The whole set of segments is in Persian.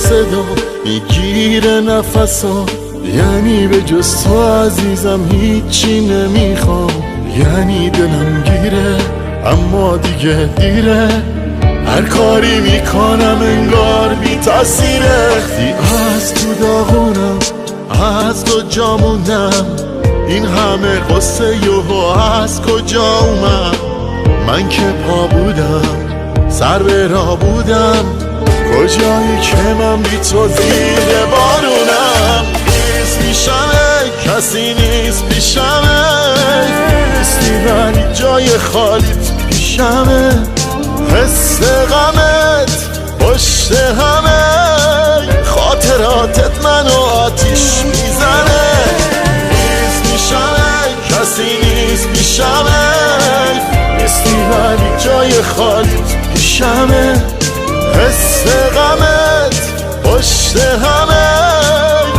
صدا میگیره نفسا، یعنی به جز تو عزیزم هیچی نمیخوام. یعنی دلم گیره اما دیگه دیره، هر کاری میکنم انگار بی تاثیره. وقتی از تو داغونم از کجا موندم، این همه قصه یهو از کجا اومد؟ من که پا بودم سر به راه بودم، کجایی که من بی تو زیر بارونم. نیست میشمه کسی نیست پیشمه، نیستی ولی جای خالیت پیشمه. حس غمت پشت همه، خاطراتت منو آتیش میزنه. نیست میشمه کسی نیست پیشمه، نیستی ولی جای خالیت پیشمه. حس غمت پشت همه،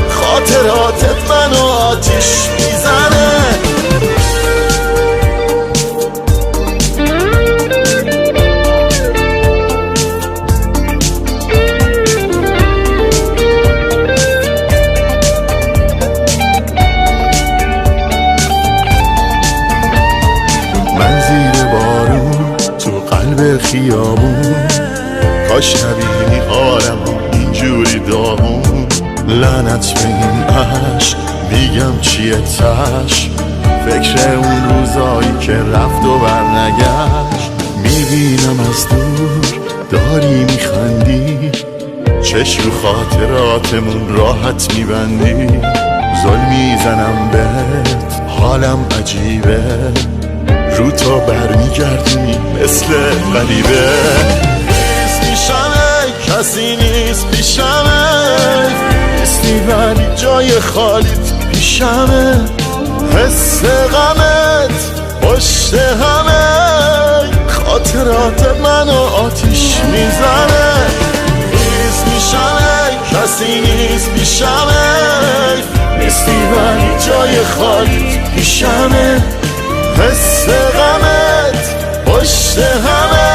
خاطراتت منو آتیش میزنه. من زیر بارون تو قلب خیابون، کاش نبینی حالمو اینجوری داغون. لعنت به این عشق میگم چیه تش، فکر اون روزایی که رفت و برنگشت. میبینم از دور داری میخندی، چشم رو خاطراتمون راحت میبندی. ظلم میزنم بهت حالم عجیبه، رو تو برمیگردی مثل غریبه. نیست میشمه کسی نیست پیشمه، نیستی ولی جای خالیت پیشمه. حس غمت پشت همه، خاطرات منو آتیش میزنه. نیست میشمه کسی نیست پیشمه، نیستی ولی جای خالیت پیشمه. حس غمت پشت همه،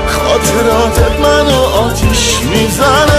خاطراتت منو آتیش میزنه.